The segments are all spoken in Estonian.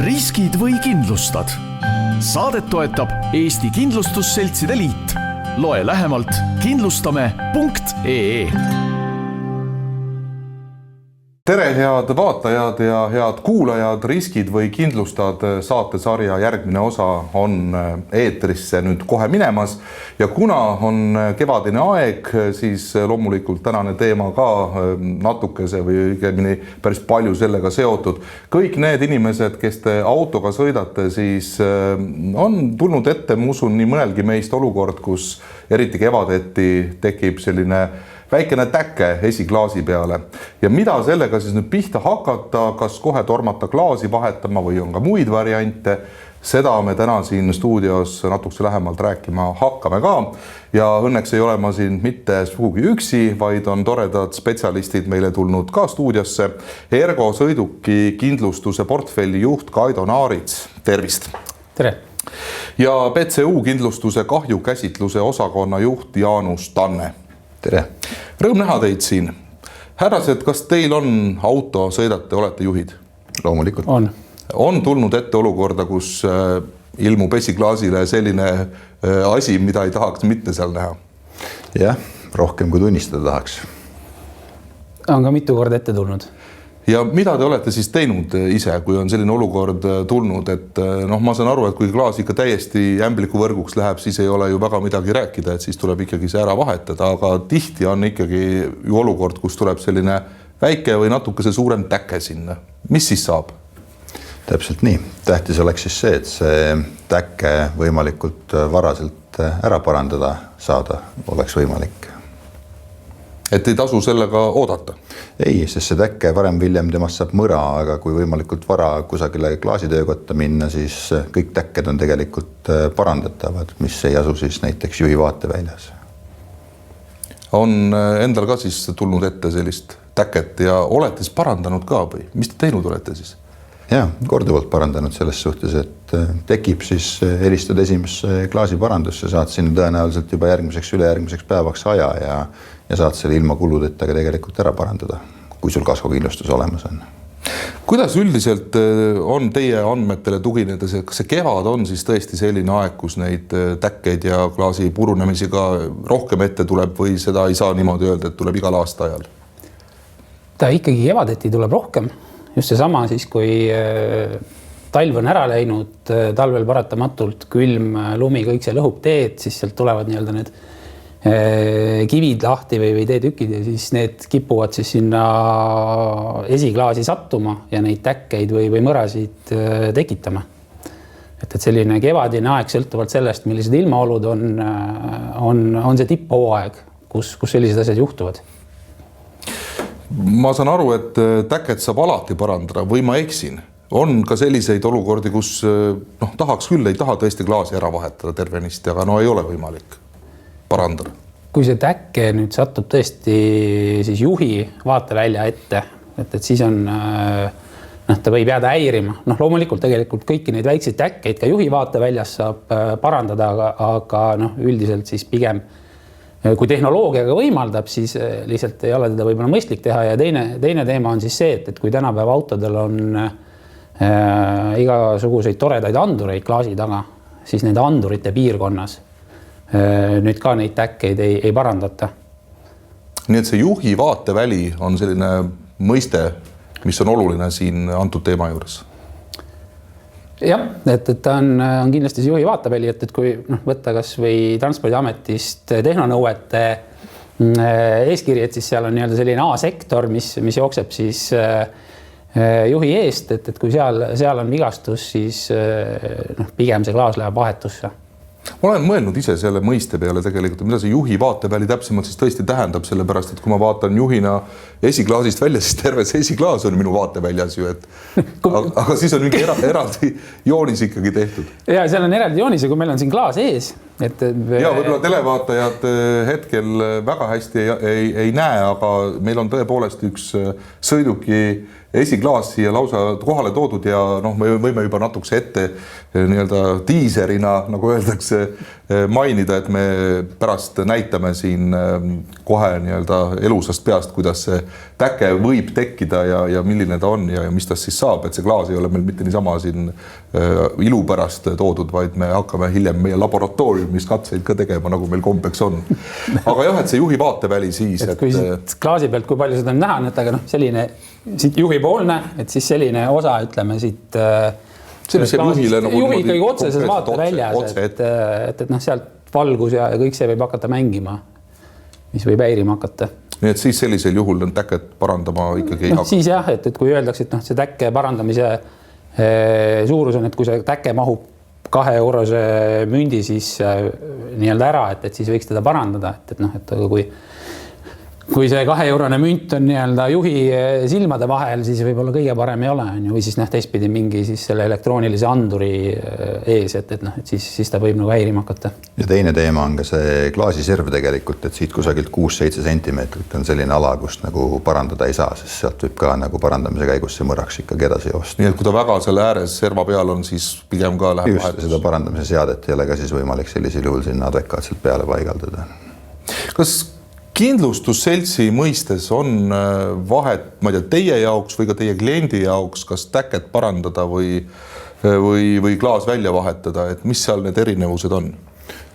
riskid või kindlustad? Saadet toetab Eesti Kindlustusseltside Liit. Loe lähemalt kindlustame.ee. Tere, head vaatajad ja head kuulajad, riskid või kindlustad saatesarja järgmine osa on eetrisse nüüd kohe minemas ja kuna on kevadine aeg, siis loomulikult tänane teema ka natukese või õigemini päris palju sellega seotud. Kõik need inimesed, kes te autoga sõidate, siis on tulnud ette, ma usun, nii mõnelgi meist olukord, kus eriti kevadeti tekib selline väikene täkke esiklaasi peale ja mida sellega siis nüüd pihta hakata, kas kohe tormata klaasi vahetama või on ka muid variante, seda me täna siin stuudios natukese lähemalt rääkima hakkame ka ja õnneks ei ole ma siin mitte sugugi üksi, vaid on toredad spetsialistid meile tulnud ka stuudiosse. Ergo sõiduki kindlustuse portfelli juht Kaido Naarits, tervist! Tere! Ja PCU kindlustuse kahjukäsitluse osakonna juht Jaanus Tanne. Tere! Rõõm näha teid siin. Härrased, kas teil on auto, sõidate, olete juhid? Loomulikult. On tulnud ette olukorda, kus ilmub esiklaasile selline asi, mida ei tahaks mitte seal näha? Jah, rohkem kui tunnistada tahaks. On ka mitu korda ette tulnud. Ja mida te olete siis teinud ise, kui on selline olukord tulnud, et ma saan aru, et kui klaas ikka täiesti ämbliku võrguks läheb, siis ei ole ju väga midagi rääkida, et siis tuleb ikkagi see ära vahetada, aga tihti on ikkagi ju olukord, kus tuleb selline väike või natukese suurem täke sinna. Mis siis saab? Täpselt nii. Tähtis oleks siis see, et see täke võimalikult varaselt ära parandada saada oleks võimalik. Et ei tasu sellega oodata? Ei, sest see täkke varem viljem temast saab mõra, aga kui võimalikult vara kusagile klaasitöökotta minna, siis kõik täkked on tegelikult parandatavad, mis ei asu siis näiteks juhi vaateväljas. On endal ka siis tulnud ette sellist täket ja olete siis parandanud ka või? Mis te teinud olete siis? Ja, korduvalt parandanud selles suhtes, et tekib siis helistad esimesse klaasi parandusse, saad sinna tõenäoliselt juba ülejärgmiseks päevaks aja ja saad selle ilma kuludeta tegelikult ära parandada, kui sul kaskokindlustus olemas on. Kuidas üldiselt on teie andmetele tuginedes, kas see kevad on siis tõesti selline aeg, kus neid täkkeid ja klaasi purunemisi ka rohkem ette tuleb või seda ei saa niimoodi öelda, et tuleb igal aasta ajal? Ta ikkagi kevadeti tuleb rohkem. Just see sama siis, kui talv on ära läinud, talvel paratamatult külm, lumi, kõik see lõhub teed, siis sealt tulevad nii-öelda need kivid lahti või teetükid ja siis need kipuvad siis sinna esiklaasi sattuma ja neid täkkeid või mõrasid tekitama. Et selline kevadine aeg sõltuvalt sellest, millised ilmaolud on see tipphooaeg, kus sellised asjad juhtuvad. Ma saan aru, et täket saab alati parandada või ma eksin. On ka selliseid olukordi, kus tahaks küll, ei taha tõesti klaasi ära vahetada tervenisti, aga ei ole võimalik parandada. Kui see täkke nüüd satub tõesti siis juhi vaatevälja ette, et siis on, ta võib jääda häirima. Loomulikult tegelikult kõiki neid väikseid täkkeid ka juhi vaateväljas saab parandada, aga üldiselt siis pigem kui tehnoloogiaga võimaldab, siis lihtsalt ei ole teda võib-olla mõistlik teha ja teine teema on siis see, et kui tänapäeva autodel on igasuguseid toredaid andureid klaasi taga, siis nende andurite piirkonnas nüüd ka neid täkkeid ei parandata. Nii et see juhi vaateväli on selline mõiste, mis on oluline siin antud teema juures? Jah, et ta on kindlasti see juhi vaateväli, et kui võtta kas või Transpordiametist tehnonõuete eeskiri, et siis seal on nii-öelda selline A-sektor, mis jookseb siis juhi eest, et kui seal on vigastus, siis pigem see klaas läheb vahetusse. Ma olen mõelnud ise selle mõiste peale tegelikult, mida see juhi vaateväli täpsemalt siis tõesti tähendab, sellepärast, et kui ma vaatan juhina esiklaasist välja, siis terve see esiklaas on minu vaateväljas ju, aga siis on mingi eraldi joonis ikkagi tehtud. Ja seal on eraldi joonis ja kui meil on siin klaas ees. Ja võib-olla televaatajad hetkel väga hästi ei näe, aga meil on tõepoolest üks sõiduki esiklaas siia lausa kohale toodud ja noh, me võime juba natukese ette nii-öelda diiserina, nagu öeldakse, mainida, et me pärast näitame siin kohe nii-öelda elusast peast, kuidas see täke võib tekkida ja milline ta on ja mis tast siis saab, et see klaas ei ole meil mitte niisama siin ilu pärast toodud, vaid me hakkame hiljem meie laboratooriumis katseid ka tegema, nagu meil kombeks on. Aga jah, et see juhi vaateväli siis. Et kui siit klaasi pealt, kui palju seda on näha, et aga noh, selline siit juhi poolne, et siis selline osa, ütleme siit juhi kõige otseses vaate väljas, et noh, sealt valgus ja kõik see võib hakata mängima, mis võib häirima hakata. Nii et siis sellisel juhul on täket parandama ikkagi ei hakka? Siis jah, et kui öeldakse, et noh, see täkke parandamise suurus on, et kui see täkke mahub 2 eurose mündi siis nii-öelda ära, et siis võiks teda parandada, et noh, et kui see 2 eurone münt on nii-öelda juhi silmade vahel, siis võib-olla kõige parem ei ole, või siis noh, teistpidi mingi siis selle elektroonilise anduri ees, et noh, et siis ta võib nagu häirima hakata. Ja teine teema on ka see klaasiserv tegelikult, et siit kusagilt 6-7 sentimeetrit on selline ala, kust nagu parandada ei saa, sest sealt võib ka nagu parandamise käigus see mõraks ikkagi edasi joosta. Nii et kui ta väga selle ääres serva peal on, siis pigem ka läheb vahetus. Seda parandamise seadet ei ole ka siis võimalik sellisel juhul sinna adekvaatselt peale paigaldada. Kas kindlustusseltsi mõistes on vahet, ma ei tea, teie jaoks või ka teie kliendi jaoks, kas täket parandada või klaas välja vahetada, et mis seal need erinevused on?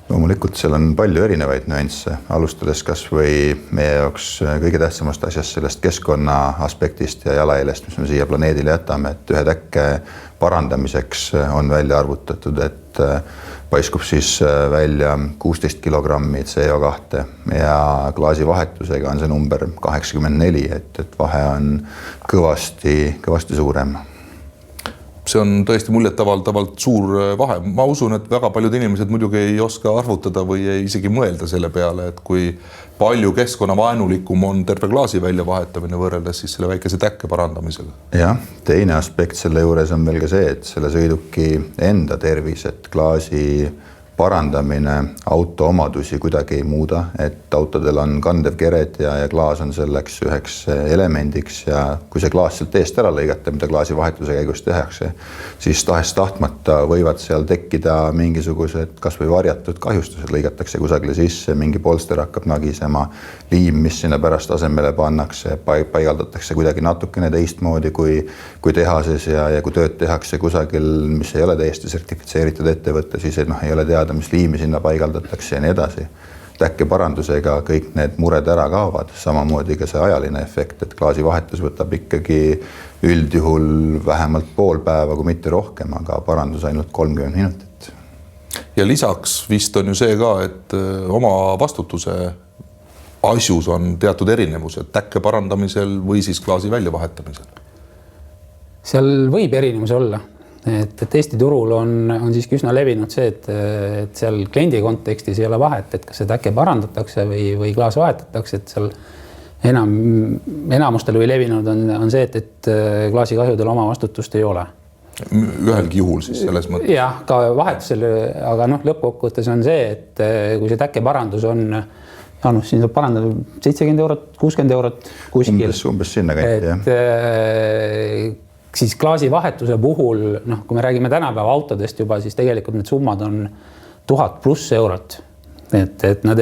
Loomulikult seal on palju erinevaid nüansse, alustades kas või meie jaoks kõige tähtsamast asjast sellest keskkonna aspektist ja jalailest, mis me siia planeedile jätame, et ühe täkke parandamiseks on välja arvutatud, et paiskub siis välja 16 kilogrammi CO2 ja klaasi vahetusega on see number 84, et vahe on kõvasti suurem. See on tõesti muljetavaldavalt suur vahe. Ma usun, et väga paljud inimesed muidugi ei oska arvutada või ei isegi mõelda selle peale, et kui palju keskkonnavaenulikum on terve klaasi välja vahetamine võrreldes siis selle väikese täkke parandamisega. Jah, teine aspekt selle juures on veel ka see, et selle sõiduki enda tervis, et klaasi parandamine auto omadusi kuidagi ei muuda, et autodel on kandev kered ja klaas on selleks üheks elemendiks ja kui see klaas sealt eest ära lõigata, mida klaasi vahetuse käigus tehakse, siis tahes-tahtmata võivad seal tekkida mingisugused kas või varjatud kahjustused, lõigatakse kusagile sisse, mingi polster hakkab nagisema, liim, mis sinna pärast asemele pannakse, paigaldatakse kuidagi natukene teistmoodi kui tehases ja kui tööd tehakse kusagil, mis ei ole täiesti sertifitseeritud ettevõtte, siis ei ole teada, mis liimi sinna paigaldatakse ja nii edasi. Täkke parandusega kõik need mured ära kaovad, samamoodi ka see ajaline efekt, et klaasi vahetus võtab ikkagi üldjuhul vähemalt pool päeva, kui mitte rohkem, aga parandus ainult 30 minutit. Ja lisaks vist on ju see ka, et oma vastutuse asjus on teatud erinevused täkke parandamisel või siis klaasi välja vahetamisel. Seal võib erinevus olla. Et Eesti turul on siiski üsna levinud see, et seal kliendi kontekstis ei ole vahet, et kas see täkke parandatakse või klaas vahetatakse, et seal enamustel või levinud on see, et klaasikahjudel oma vastutust ei ole. Ühelgi juhul siis selles mõttes? Jah, ka vahetusel, aga lõppkokkuvõttes on see, et kui see täkke parandus on siin saab parandada 70 eurot, 60 eurot kuskil. Umbes sinna kanti, jah. Siis klaasi vahetuse puhul, kui me räägime tänapäeva autodest juba, siis tegelikult need summad on 1000+ eurot. Et nad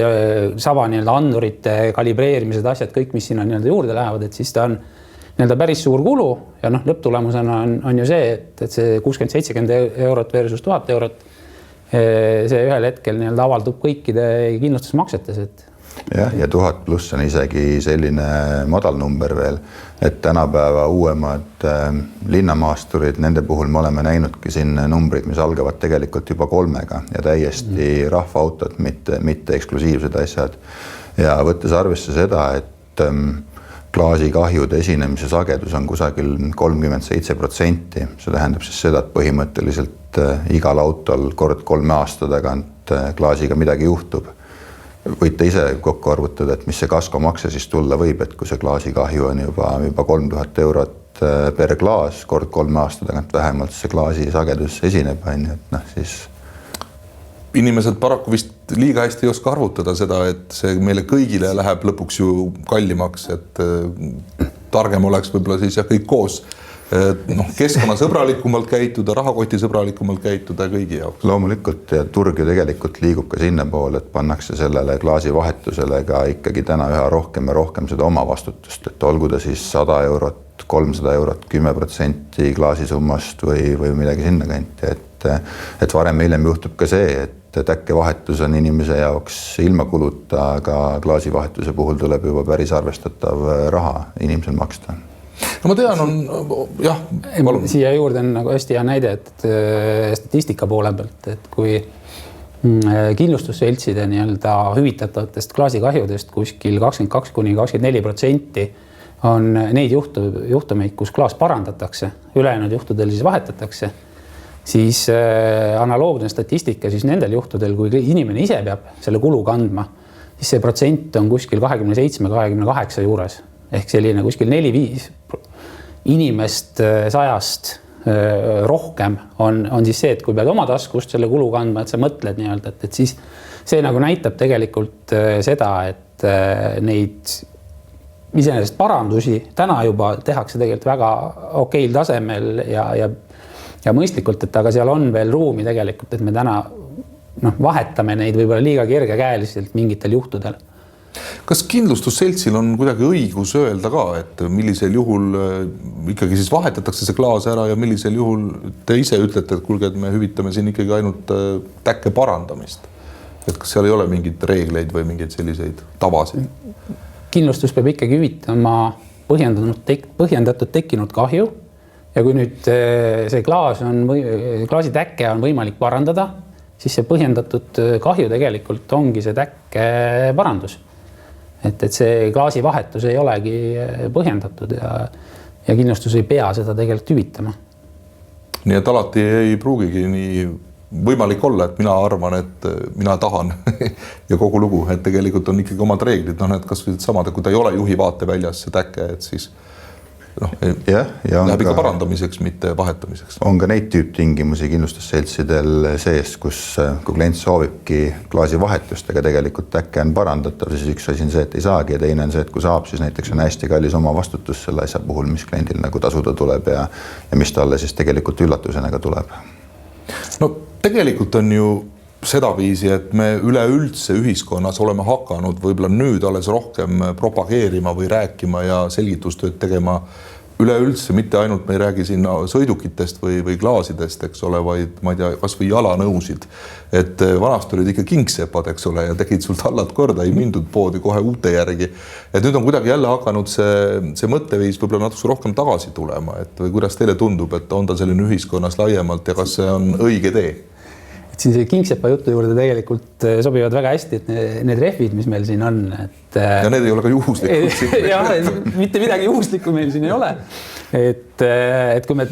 saba andurite kalibreerimised, asjad, kõik, mis sinna juurde lähevad, et siis ta on päris suur kulu ja lõpptulemusena on ju see, et see 60-70 eurot versus 1000 eurot, see ühel hetkel avaldub kõikide kindlustusmaksetes, Jah, ja 1000+ on isegi selline madal number veel, et tänapäeva uuemad linnamaasturid, nende puhul me oleme näinudki siin numbrid, mis algavad tegelikult juba 3-ga ja täiesti rahvaautod, mitte eksklusiivsed asjad. Ja võttes arvesse seda, et klaasikahjude esinemise sagedus on kusagil 37%, see tähendab siis seda, et põhimõtteliselt igal autol kord 3 aasta tagant klaasiga midagi juhtub. Võite ise kokku arvutada, et mis see kaskomakse siis tulla võib, et kui see klaasikahju on juba 3000 eurot per klaas, kord 3 aasta tagant vähemalt see klaasi sagedus esineb, siis inimesed paraku vist liiga hästi ei oska arvutada seda, et see meile kõigile läheb lõpuks ju kallimaks, et targem oleks võib-olla siis kõik koos keskkonnasõbralikumalt käituda, rahakotisõbralikumalt käituda kõigi jaoks. Loomulikult ja turg ju tegelikult liigub ka sinna poole, et pannakse sellele klaasivahetusele ka ikkagi täna üha rohkem ja rohkem seda oma vastutust, et olgu ta siis 100 eurot, 300 eurot, 10% klaasisummast või midagi sinna kanti, et varem hiljem juhtub ka see, et täkkevahetus on inimese jaoks ilma kuluta, aga klaasivahetuse puhul tuleb juba päris arvestatav raha inimesel maksta. No ma tean, jah. Siia juurde on nagu hästi hea näide, et statistika poole pealt, et kui kindlustusseltside nii-öelda hüvitatavatest klaasikahjudest kuskil 22–24% on neid juhtumeid, kus klaas parandatakse, ülejäänud juhtudel siis vahetatakse, siis analoogne statistika siis nendel juhtudel, kui inimene ise peab selle kulu kandma, siis see protsent on kuskil 27–28 juures. Ehk selline kuskil 4-5 inimest 100-st rohkem on siis see, et kui pead oma taskust selle kulu kandma, et sa mõtled nii-öelda, et siis see nagu näitab tegelikult seda, et neid iseenesest parandusi täna juba tehakse tegelikult väga okeil tasemel ja mõistlikult, et aga seal on veel ruumi tegelikult, et me täna vahetame neid võib-olla liiga kergekäeliselt mingitel juhtudel. Kas kindlustusseltsil on kuidagi õigus öelda ka, et millisel juhul ikkagi siis vahetatakse see klaas ära ja millisel juhul te ise ütlete, et kuulge, et me hüvitame siin ikkagi ainult täkke parandamist? Et kas seal ei ole mingeid reegleid või mingeid selliseid tavasid? Kindlustus peab ikkagi hüvitama põhjendatud tekkinud kahju ja kui nüüd see klaasitäkke on võimalik parandada, siis see põhjendatud kahju tegelikult ongi see täkke parandus. Et see klaasivahetus ei olegi põhjendatud ja kindlustus ei pea seda tegelikult hüvitama. Nii et alati ei pruugigi nii võimalik olla, et mina arvan, et mina tahan ja kogu lugu, et tegelikult on ikkagi omad reeglid, et kas või samad, kui ta ei ole juhi vaateväljas see täkke, et siis läheb ikka parandamiseks, mitte vahetamiseks. On ka neid tüüptingimusi kindlustusseltsidel sees, kus kui klient soovibki klaasivahetust, aga tegelikult täkke on parandatav, siis üks asi on see, et ei saagi ja teine on see, et kui saab, siis näiteks on hästi kallis oma vastutus selle asja puhul, mis kliendil nagu tasuda tuleb ja mis talle siis tegelikult üllatusena ka tuleb. No tegelikult on ju sedaviisi, et me üleüldse ühiskonnas oleme hakanud võib-olla nüüd alles rohkem propageerima või rääkima ja selgitustööd tegema üleüldse, mitte ainult me ei räägi siin sõidukitest või klaasidest, eks ole, vaid ma ei tea, kas või jalanõusid. Et vanast olid ikka kingsepad, eks ole, ja tegid sul tallad korda, ei mindud poodi kohe uute järgi. Et nüüd on kuidagi jälle hakanud see mõtteviis võib-olla natuke rohkem tagasi tulema, et või kuidas teile tundub, et on ta selline ühiskonnas laiemalt ja kas see on õige tee? Siin see kingsepa jutu juurde tegelikult sobivad väga hästi, et need rehvid, mis meil siin on. Ja need ei ole ka juhuslikud. Jah, mitte midagi juhuslikku meil siin ei ole. Et kui me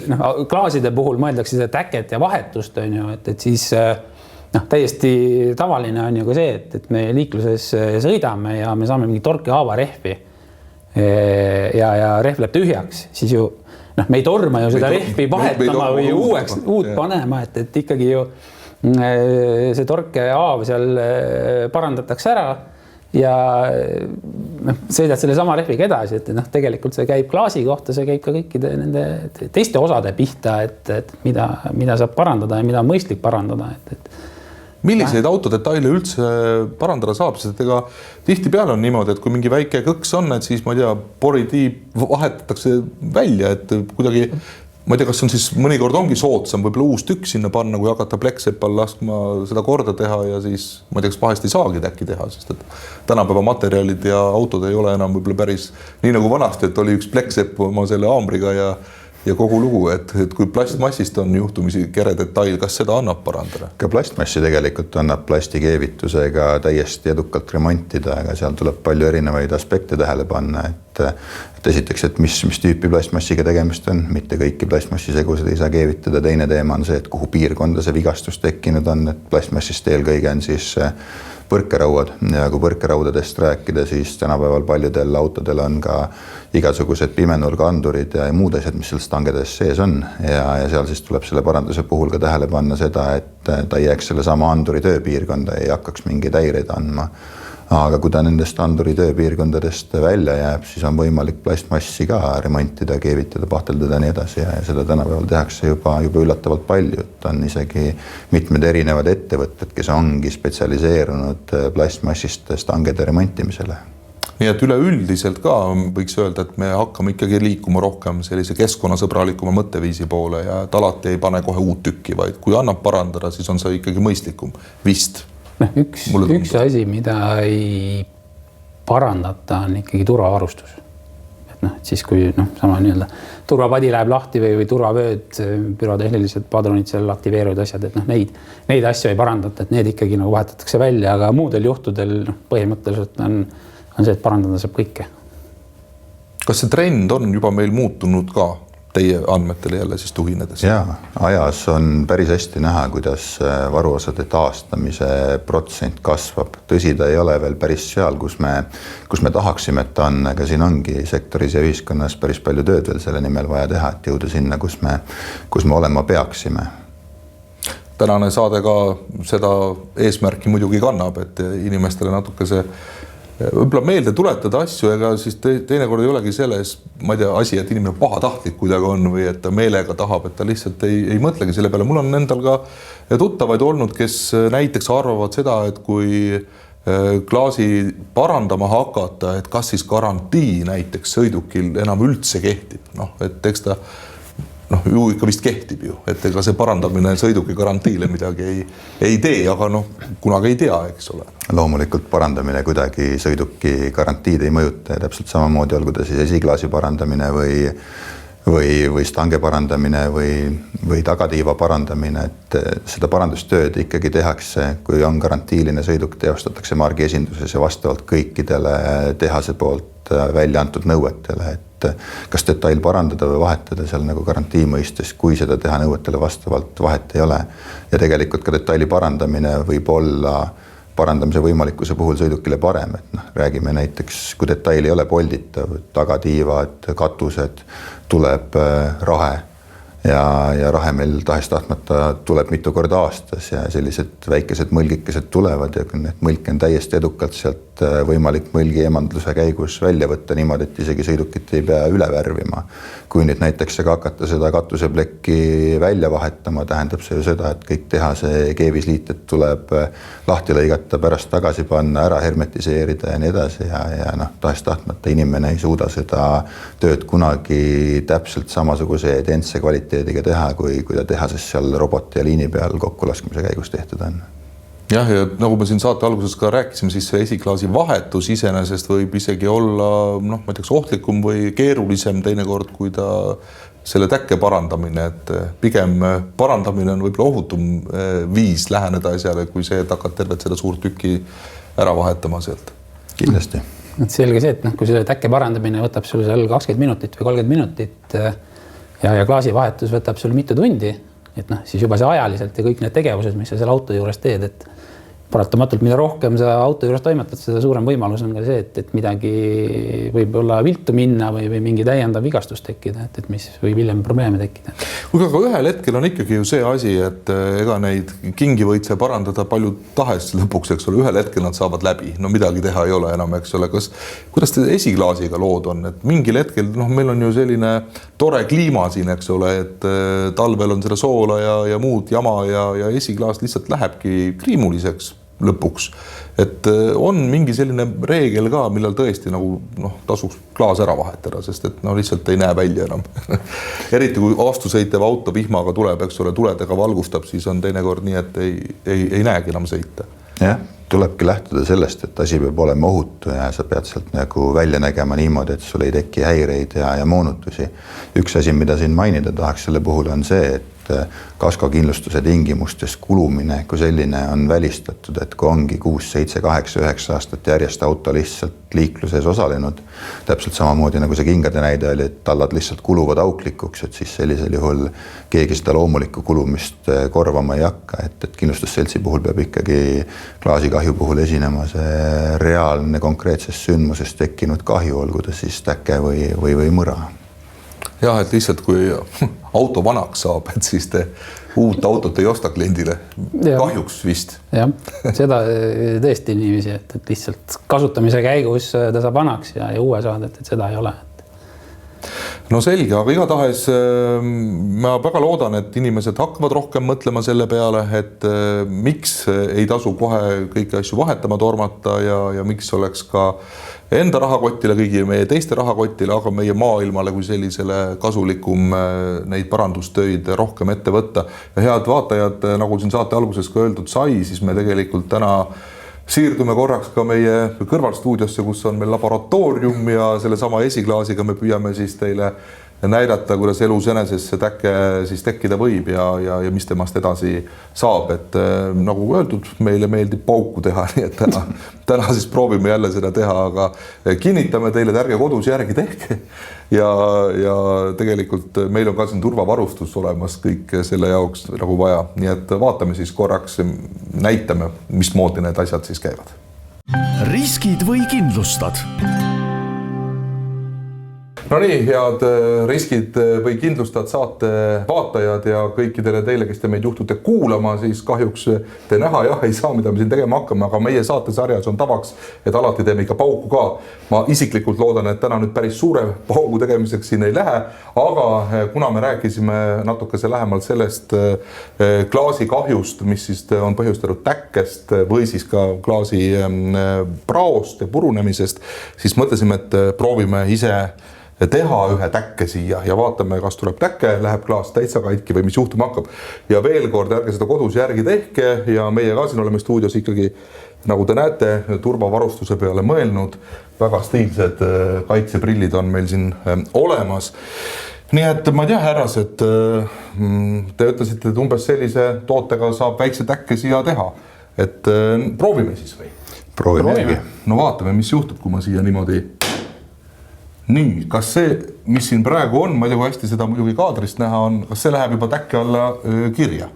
klaaside puhul mõeldakse seda täket ja vahetust, on ju, et siis täiesti tavaline on ju ka see, et me liikluses sõidame ja me saame mingi torki haava rehvi ja rehv läheb tühjaks, siis ju me ei torma ju seda rehvi vahetama või uut panema, et ikkagi ju see torke haav seal parandatakse ära ja sõidad selle sama rehviga edasi, et tegelikult see käib klaasi kohta, see käib ka kõikide nende teiste osade pihta, et mida saab parandada ja mida on mõistlik parandada. Milliseid autodetaile üldse parandada saab, sest ega tihti peale on niimoodi, et kui mingi väike kõks on, et siis ma ei tea, poritiib vahetatakse välja, et kuidagi ma ei tea, kas on siis mõnikord ongi soodsam võib-olla uus tükk sinna panna, kui hakata pleksepal laskma seda korda teha ja siis ma ei tea, kas vahest ei saagi täkki teha, sest et tänapäeva materjalid ja autod ei ole enam võib-olla päris nii nagu vanasti, et oli üks pleksepp oma selle aamriga ja kogu lugu, et kui plastmassist on juhtumisi kere detail, kas seda annab parandada? Ka plastmassi tegelikult annab plastikeevitusega täiesti edukalt remontida, aga seal tuleb palju erinevaid aspekte tähele panna, et esiteks, et mis tüüpi plastmassiga tegemist on, mitte kõiki plastmassisegusid ei saa keevitada. Teine teema on see, et kuhu piirkonda see vigastus tekkinud on, et plastmassist eelkõige on siis põrkerauad ja kui põrkeraudadest rääkida, siis tänapäeval paljudel autodel on ka igasugused pimenurgaandurid ja muud asjad, mis seal stangedes sees on ja seal siis tuleb selle paranduse puhul ka tähele panna seda, et ta ei jääks selle sama anduri tööpiirkonda ja ei hakkaks mingeid häireid andma. aga kui ta nendest anduri tööpiirkondadest välja jääb, siis on võimalik plastmassi ka remontida, keevitada, pahteldada ja nii edasi ja seda tänapäeval tehakse juba üllatavalt palju, et on isegi mitmed erinevad ettevõtted, kes ongi spetsialiseerunud plastmassist stangede remontimisele. Nii et üleüldiselt ka võiks öelda, et me hakkame ikkagi liikuma rohkem sellise keskkonnasõbralikuma mõtteviisi poole ja et alati ei pane kohe uut tükki, vaid kui annab parandada, siis on see ikkagi mõistlikum. Vist. Üks asi, mida ei parandata, on ikkagi turvavarustus. Et siis kui sama nii-öelda turvapadi läheb lahti või turvavööd, pürotehnilised padrunid seal aktiveeruvad asjad, et neid asju ei parandata, et need ikkagi vahetatakse välja, aga muudel juhtudel põhimõtteliselt on see, et parandada saab kõike. Kas see trend on juba meil muutunud ka teie andmetele jälle siis tuginedes? Jaa, ajas on päris hästi näha, kuidas varuosade taastamise protsent kasvab. Tõsi, ta ei ole veel päris seal, kus me tahaksime, et ta on, aga siin ongi sektoris ja ühiskonnas päris palju tööd veel selle nimel vaja teha, et jõuda sinna, kus me olema peaksime. Tänane saade ka seda eesmärki muidugi kannab, et inimestele natuke see võib-olla meelde tuletada asju, ega siis teinekord ei olegi selles, ma ei tea, asi, et inimene pahatahtlik kuidagi on või et ta meelega tahab, et ta lihtsalt ei mõtlegi selle peale. Mul on endal ka tuttavaid olnud, kes näiteks arvavad seda, et kui klaasi parandama hakata, et kas siis garantii näiteks sõidukil enam üldse kehtib. Et eks ta ju ikka vist kehtib ju, et ega see parandamine sõiduki garantiile midagi ei tee, aga kunagi ei tea, eks ole. Loomulikult parandamine kuidagi sõiduki garantiid ei mõjuta ja täpselt samamoodi olgu ta siis esiklaasi parandamine või stange parandamine või tagatiiva parandamine, et seda parandustööd ikkagi tehakse, kui on garantiiline sõiduk, teostatakse margi esinduses ja vastavalt kõikidele tehase poolt välja antud nõuetele, et kas detail parandada või vahetada seal garantii mõistes, kui seda teha nõuetele vastavalt vahet ei ole. Ja tegelikult ka detaili parandamine võib olla parandamise võimalikkuse puhul sõidukile parem, et räägime näiteks, kui detail ei ole polditav, tagatiivad, katused, tuleb rahe ja rahe meil tahes-tahtmata tuleb mitu korda aastas ja sellised väikesed mõlgikesed tulevad ja need mõlke on täiesti edukalt sealt võimalik mõlgi eemandluse käigus välja võtta niimoodi, et isegi sõidukit ei pea üle värvima. Kui nüüd näiteks hakata seda katuseplekki välja vahetama, tähendab see ju seda, et kõik tehase keevisliited tuleb lahti lõigata, pärast tagasi panna, ära hermetiseerida ja nii edasi ja tahes-tahtmata inimene ei suuda seda tööd kunagi täpselt samasuguse identse kvaliteediga teha, kui ta tehases seal roboti ja liini peal kokkulaskmise käigus tehtud on. Jah, ja nagu me siin saate alguses ka rääkisime, siis see esiklaasi vahetus iseenesest võib isegi olla ma ei tea, ohtlikum või keerulisem teinekord, kui ta selle täkke parandamine, et pigem parandamine on võib-olla ohutum viis läheneda asjale, kui see, et hakkad tervet seda suurt tükki ära vahetama sealt. Kindlasti. Selge see, et kui selle täkke parandamine võtab sul seal 20 minutit või 30 minutit ja klaasi vahetus võtab sul mitu tundi, et siis juba see ajaliselt ja kõik need tegevused, mis sa seal auto juures teed, et paratamatult, mida rohkem sa auto juures toimetad, seda suurem võimalus on ka see, et midagi võib olla viltu minna või mingi täiendav vigastus tekkida, et mis võib hiljem probleeme tekkida. Kuid aga ühel hetkel on ikkagi ju see asi, et ega neid kingi võid see parandada palju tahes lõpuks, eks ole, ühel hetkel nad saavad läbi, midagi teha ei ole enam, eks ole. Kuidas te esiklaasiga lood on, et mingil hetkel, meil on ju selline tore kliima siin, eks ole, et talvel on seda soola ja muud jama ja esiklaas lihtsalt lähebki kriimuliseks lõpuks. Et on mingi selline reegel ka, millal tõesti tasuks klaas ära vahetada, sest et lihtsalt ei näe välja enam. Eriti kui vastusõitev auto vihmaga tuleb, eks ole, tuledega valgustab, siis on teinekord nii, et ei näegi enam sõita. Jah, tulebki lähtuda sellest, et asi peab olema ohutu ja sa pead sealt välja nägema niimoodi, et sul ei teki häireid ja moonutusi. Üks asi, mida siin mainida tahaks selle puhul on see, et kaskokindlustuse tingimustes kulumine kui selline on välistatud, et kui ongi 6, 7, 8, 9 aastat järjest auto lihtsalt liikluses osalenud, täpselt samamoodi nagu see kingade näide oli, et tallad lihtsalt kuluvad auklikuks, et siis sellisel juhul keegi seda loomulikku kulumist korvama ei hakka, et kindlustusseltsi puhul peab ikkagi klaasikahju puhul esinema see reaalne konkreetsest sündmusest tekkinud kahju, olgu ta siis täke või mõra. jah, et lihtsalt kui auto vanaks saab, et siis te uut autot ei osta kliendile. Kahjuks vist. Jah, seda tõesti niiviisi, et lihtsalt kasutamise käigus ta saab vanaks ja uue saad, et seda ei ole. No selge, aga igatahes ma väga loodan, et inimesed hakkavad rohkem mõtlema selle peale, et miks ei tasu kohe kõiki asju vahetama tormata ja miks oleks ka enda rahakotile, kõigi meie teiste rahakotile, aga meie maailmale kui sellisele kasulikum neid parandustöid rohkem ette võtta. Ja head vaatajad, nagu siin saate alguses ka öeldud sai, siis me tegelikult täna siirdume korraks ka meie kõrvalstuudiosse, kus on meil laboratoorium ja selle sama esiklaasiga me püüame siis teile näidata, kuidas elus eneses see täkke siis tekkida võib ja mis temast edasi saab. Et nagu öeldud, meile meeldib pauku teha, nii et täna siis proovime jälle seda teha, aga kinnitame teile, et ärge kodus järgi tehke. Ja tegelikult meil on ka siin turvavarustus olemas kõik selle jaoks nagu vaja. Nii et vaatame siis korraks, näitame, mismoodi need asjad siis käivad. Riskid või kindlustad? No nii, head riskid või kindlustad saate vaatajad ja kõikidele teile, kes te meid juhtute kuulama, siis kahjuks te näha ei saa, mida me siin tegema hakkame, aga meie saatesarjas on tavaks, et alati teeme ikka pauku ka. Ma isiklikult loodan, et täna nüüd päris suure paugu tegemiseks siin ei lähe, aga kuna me rääkisime natukese lähemalt sellest klaasikahjust, mis siis on põhjustatud täkkest või siis ka klaasi praost ja purunemisest, siis mõtlesime, et proovime ise teha ühe täkke siia ja vaatame, kas tuleb täkke, läheb klaas täitsa katki või mis juhtuma hakkab. Ja veel kord, ärge seda kodus järgi tehke ja meie ka siin oleme stuudios ikkagi, nagu te näete, turvavarustuse peale mõelnud. Väga stiilsed kaitseprillid on meil siin olemas. Nii et ma ei tea, härras, et te ütlesite, et umbes sellise tootega saab väikse täkke siia teha. Et proovime siis või? Proovime. No vaatame, mis juhtub, kui ma siia niimoodi... Nii, kas see, mis siin praegu on, ma ei tea, kui hästi seda muidugi kaadrist näha on, kas see läheb juba täkke alla kirja?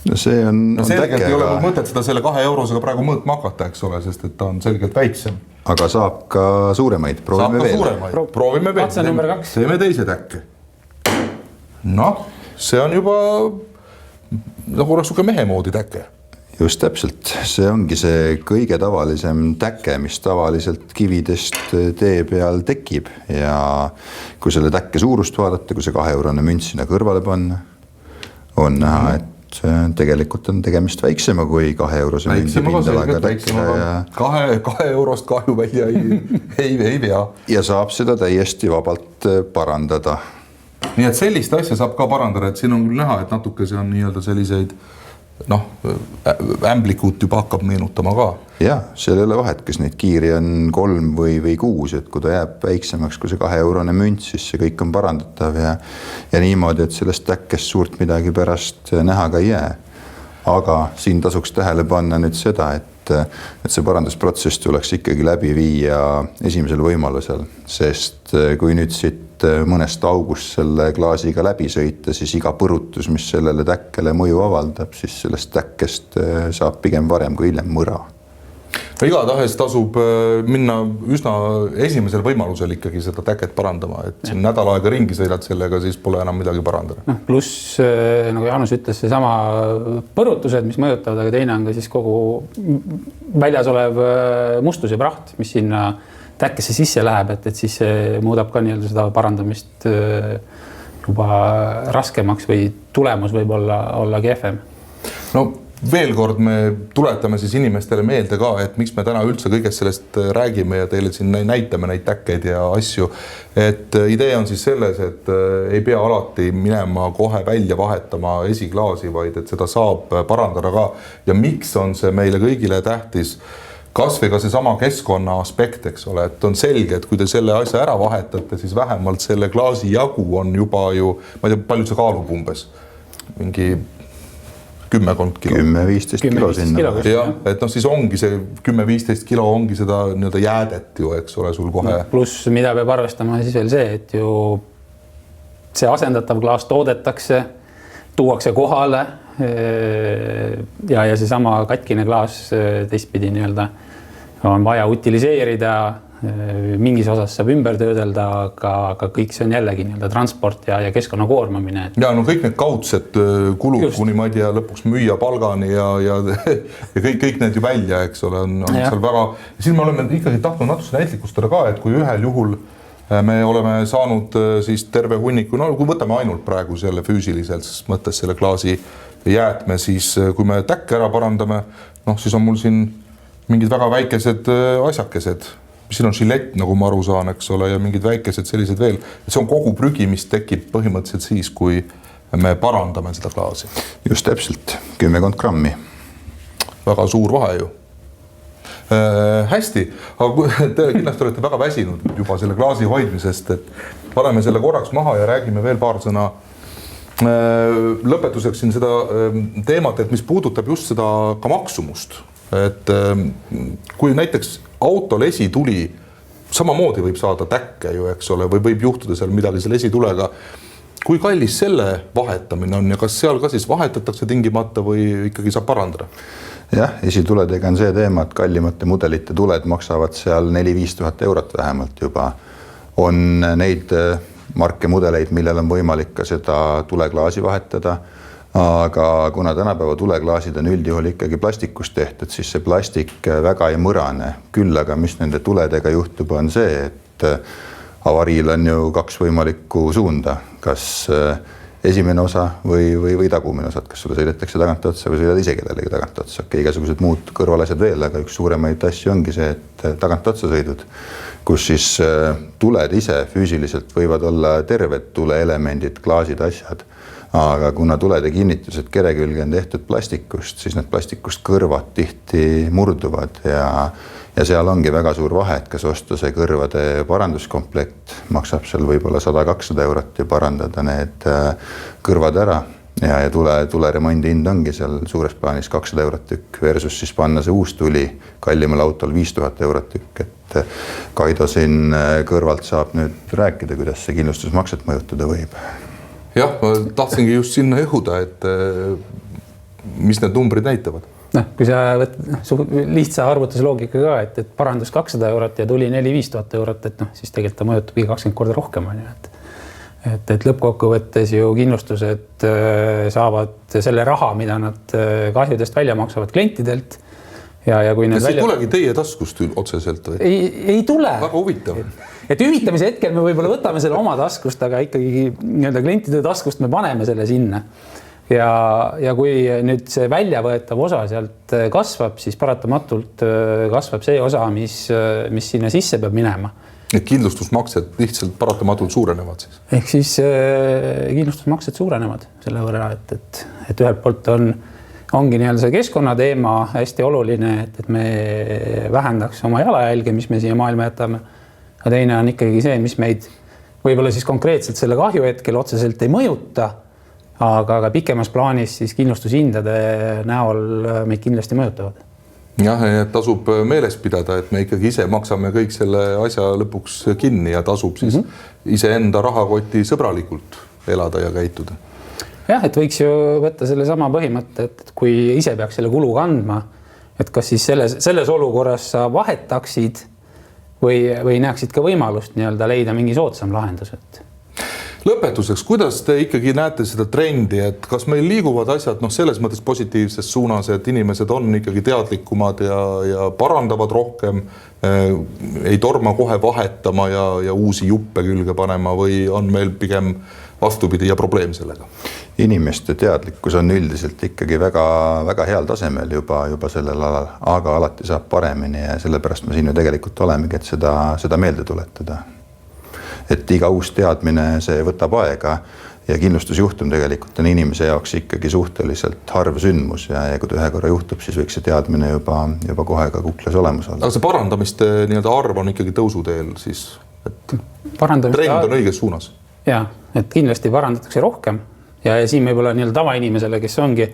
No see on selgelt täkke, ei ole mõtet seda selle 2 eurosega praegu mõõtma hakata, eks ole, sest et ta on selgelt väiksem. Aga saab ka suuremaid, proovime veel. Proovime veel. Katse number 2. Teeme teise täkke. Noh, see on juba nagu suke mehe moodi täkke. Just täpselt, see ongi see kõige tavalisem täke, mis tavaliselt kividest tee peal tekib ja kui selle täkke suurust vaadata, kui see 2 eurone münt sinna kõrvale panna, on näha, et tegelikult on tegemist väiksema kui 2 eurose mündi pindalaga täkkega. 2 eurost kahju välja ei vea. Ja saab seda täiesti vabalt parandada. Nii et sellist asja saab ka parandada, et siin on küll näha, et natuke see on nii-öelda selliseid ämblikut juba hakkab meenutama ka. Ja, seal ei ole vahet, kas neid kiiri on 3 või 6, et kui ta jääb väiksemaks kui see 2 eurone münt, siis see kõik on parandatav ja niimoodi, et sellest täkkest suurt midagi pärast näha ka ei jää. Aga siin tasuks tähele panna nüüd seda, et see parandusprotsess tuleks ikkagi läbi viia esimesel võimalusel, sest kui nüüd siit mõnest august selle klaasiga läbi sõita, siis iga põrutus, mis sellele täkkele mõju avaldab, siis sellest täkkest saab pigem varem kui hiljem mõra. Igatahes tasub minna üsna esimesel võimalusel ikkagi seda täket parandama, et siin nädal aega ringi sõidad sellega, siis pole enam midagi parandada. Pluss, nagu Jaanus ütles, see sama põrutused, mis mõjutavad, aga teine on ka siis kogu väljas olev mustus ja praht, mis sinna täkkesse sisse läheb, et siis see muudab ka nii-öelda seda parandamist juba raskemaks või tulemus võib olla kehvem. No veel kord me tuletame siis inimestele meelde ka, et miks me täna üldse kõigest sellest räägime ja teile siin näitame neid täkkeid ja asju. Et idee on siis selles, et ei pea alati minema kohe välja vahetama esiklaasi, vaid et seda saab parandada ka. Ja miks on see meile kõigile tähtis? Kas või ka see sama keskkonna aspekt, eks ole, et on selge, et kui te selle asja ära vahetate, siis vähemalt selle klaasi jagu on juba ju, ma ei tea, palju see kaalub umbes, mingi 10 kilo. 10-15 kilo sinna. Ja, et siis ongi see 10-15 kilo ongi seda nii-öelda jäädet ju, eks ole, sul kohe. Pluss, mida peab arvestama siis veel see, et ju see asendatav klaas toodetakse, tuuakse kohale ja see sama katkine klaas teistpidi nii-öelda on vaja utiliseerida, mingis osas saab ümber töödelda, aga kõik see on jällegi nii-öelda transport ja keskkonna koormamine. Ja no kõik need kaudsed kulud kuni ma ei tea lõpuks müüa palgani ja kõik need ju välja, eks ole, on seal väga. Siis me oleme ikkagi tahtnud natuke näitlikustada ka, et kui ühel juhul me oleme saanud siis terve hunniku, no kui võtame ainult praegu selle füüsiliselt mõttes selle klaasi jäätme, siis kui me täkke ära parandame, siis on mul siin mingid väga väikesed asjakesed. Siin on žilett, nagu ma aru saan, eks ole, ja mingid väikesed sellised veel. See on kogu prügi, mis tekib põhimõtteliselt siis, kui me parandame seda klaasi. Just täpselt, 10 grammi. Väga suur vahe ju. Hästi, aga te kindlasti olete väga väsinud juba selle klaasi hoidmisest, et paneme selle korraks maha ja räägime veel paar sõna. Lõpetuseks siin seda teemat, et mis puudutab just seda ka maksumust. Et kui näiteks autol esituli, samamoodi võib saada täkke ju, eks ole, või võib juhtuda seal midagi selle esitulega. Kui kallis selle vahetamine on ja kas seal ka siis vahetatakse tingimata või ikkagi saab parandada? Jah, esituledega on see teema, et kallimate mudelite tuled maksavad seal 4-5 000 eurot vähemalt juba. On neid marke mudeleid, millel on võimalik ka seda tuleklaasi vahetada. Aga kuna tänapäeva tuleklaasid on üldjuhul ikkagi plastikust tehtud, siis see plastik väga ei mõrane. Küll aga mis nende tuledega juhtub on see, et avariil on ju 2 võimalikku suunda. Kas esimene osa või tagumine osad, kas sulle sõidetakse tagant otsa või sõidad ise kellelegi tagant otsa. Igasugused muud kõrvalased veel, aga üks suuremaid asju ongi see, et tagant otsa sõidud, kus siis tuled ise füüsiliselt võivad olla terved tuleelemendid, klaasid, asjad. Aga kuna tulede kinnitused kere külge on tehtud plastikust, siis need plastikust kõrvad tihti murduvad ja seal ongi väga suur vahe, et kas osta see kõrvade paranduskomplekt, maksab seal võib-olla 100-200 eurot ja parandada need kõrvad ära ja tuleremondi hind ongi seal suures plaanis 200 eurot tükk versus siis panna see uus tuli kallimal autol 5000 eurot tükk, et Kaido siin kõrvalt saab nüüd rääkida, kuidas see kindlustusmakset mõjutada võib. Jah, ma tahtsingi just sinna jõuda, et mis need numbrid näitavad? Kui sa lihtsa arvutusloogika ka, et parandus 200 eurot ja tuli 4-5 000 eurot, et siis tegelikult ta mõjutabki 20 korda rohkem. Et lõppkokkuvõttes ju kindlustused saavad selle raha, mida nad kahjudest välja maksavad klientidelt. Ja kui need see tulegi teie taskust otseselt või? Ei tule. Väga huvitav. Et hüvitamise hetkel me võib-olla võtame selle oma taskust, aga ikkagi klientide taskust me paneme selle sinna. Ja kui nüüd see väljavõetav osa sealt kasvab, siis paratamatult kasvab see osa, mis sinna sisse peab minema. Et kindlustusmaksed lihtsalt paratamatult suurenevad siis? Ehk siis kindlustusmaksed suurenevad selle võrra, et ühelt poolt ongi see keskkonnateema hästi oluline, et me vähendaks oma jalajälge, mis me siia maailma jätame. Aga teine on ikkagi see, mis meid võib-olla siis konkreetselt selle kahju hetkel otseselt ei mõjuta, aga pikemas plaanis siis kindlustushindade näol meid kindlasti mõjutavad. Jah, et tasub meeles pidada, et me ikkagi ise maksame kõik selle asja lõpuks kinni ja tasub siis ise enda rahakoti sõbralikult elada ja käituda. Jah, et võiks ju võtta selle sama põhimõtte, et kui ise peaks selle kulu kandma, et kas siis selles olukorras sa vahetaksid või näeksid ka võimalust leida mingi soodsam lahendus. Lõpetuseks, kuidas te ikkagi näete seda trendi, et kas meil liiguvad asjad selles mõttes positiivses suunas, et inimesed on ikkagi teadlikumad ja parandavad rohkem, ei torma kohe vahetama ja uusi juppe külge panema või on meil pigem vastupidi ja probleem sellega? Inimeste teadlikkus on üldiselt ikkagi väga, väga heal tasemel juba sellel alal, aga alati saab paremini ja sellepärast me siin ju tegelikult olemegi, et seda meelde tuletada. Et iga uus teadmine, see võtab aega ja kindlustusjuhtum tegelikult on inimese jaoks ikkagi suhteliselt harv sündmus ja kui ta ühe korra juhtub, siis võiks see teadmine juba kohe ka kuklas olemas olla. Aga see parandamiste arv on ikkagi tõusuteel siis, et trend on õiges suunas? Ja, et kindlasti parandatakse rohkem ja siin võib-olla tavainimesele, kes ongi,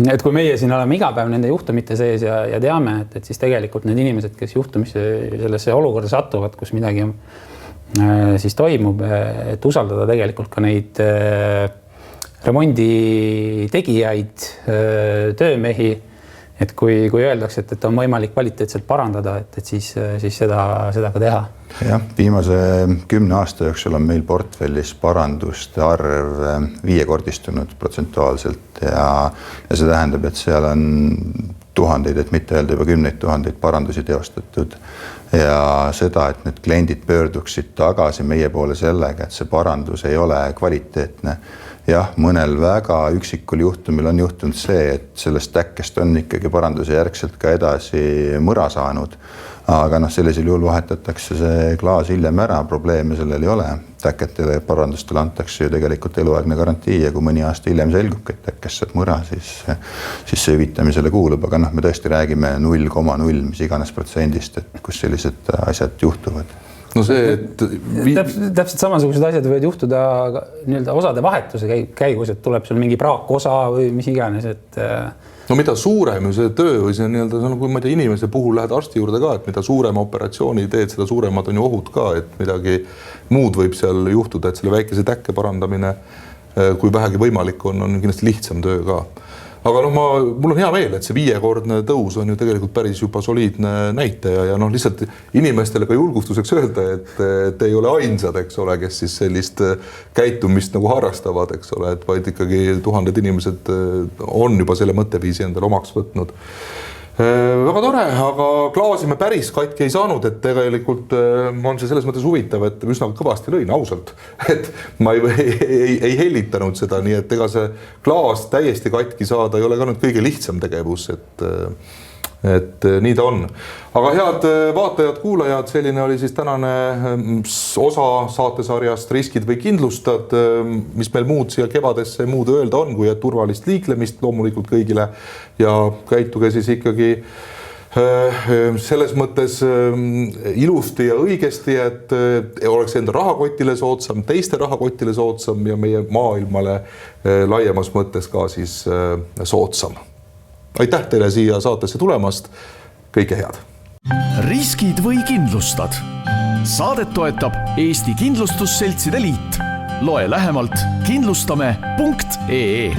et kui meie siin oleme iga päev nende juhtumite sees ja teame, et siis tegelikult need inimesed, kes juhtumisse sellesse olukorda satuvad, kus midagi siis toimub, et usaldada tegelikult ka neid remondi tegijaid, töömehi et kui öeldakse, et on võimalik kvaliteetselt parandada, et siis seda ka teha. Jah, viimase 10 aasta jooksul on meil portfellis paranduste arv 5-kordistunud protsentuaalselt ja see tähendab, et seal on tuhandeid, et mitte öelda juba 10 000 parandusi teostatud ja seda, et need kliendid pöörduksid tagasi meie poole sellega, et see parandus ei ole kvaliteetne. Jah, mõnel väga üksikul juhtumil on juhtunud see, et sellest täkkest on ikkagi paranduse järgselt ka edasi mõra saanud. Aga sellisel juhul vahetatakse see klaas hiljem ära, probleeme sellel ei ole. Täketele parandustele antakse ju tegelikult eluaegne garantii ja kui mõni aasta hiljem selgub, et täkkest saab mõra, siis see hüvitamisele kuulub. Aga me tõesti räägime 0,0 mis iganes protsendist, et kus sellised asjad juhtuvad. No see, et täpselt samasugused asjad võivad juhtuda nii-öelda osade vahetuse käigus, et tuleb sul mingi praakosa või mis iganes, et no mida suurem ju see töö või see nii-öelda, kui ma ei tea, inimese puhul lähed arsti juurde ka, et mida suurema operatsiooni teed, seda suuremad on ju ohud ka, et midagi muud võib seal juhtuda, et selle väikese täkke parandamine, kui vähegi võimalik on kindlasti lihtsam töö ka. Aga mul on hea meel, et see 5-kordne tõus on ju tegelikult päris juba soliidne näitaja ja lihtsalt inimestele ka julgustuseks öelda, et ei ole ainsad, eks ole, kes siis sellist käitumist nagu harrastavad, eks ole, et vaid ikkagi tuhanded inimesed on juba selle mõtteviisi endale omaks võtnud. Väga tore, aga klaasi me päris katki ei saanud, et tegelikult on see selles mõttes huvitav, et üsna kõvasti lõin ausalt, et ma ei hellitanud seda, nii et ega see klaas täiesti katki saada ei ole ka nüüd kõige lihtsam tegevus, et nii ta on. Aga head vaatajad, kuulajad, selline oli siis tänane osa saatesarjast Riskid või kindlustad, mis meil muud siia kevadesse muud öelda on, kui turvalist liiklemist loomulikult kõigile ja käituge siis ikkagi selles mõttes ilusti ja õigesti, et oleks enda rahakotile soodsam, teiste rahakotile soodsam ja meie maailmale laiemas mõttes ka siis soodsam. Aitäh teile siia saatesse tulemast. Kõike head. Riskid või kindlustad? Saadet toetab Eesti Kindlustusseltside Liit. Loe lähemalt kindlustame.ee.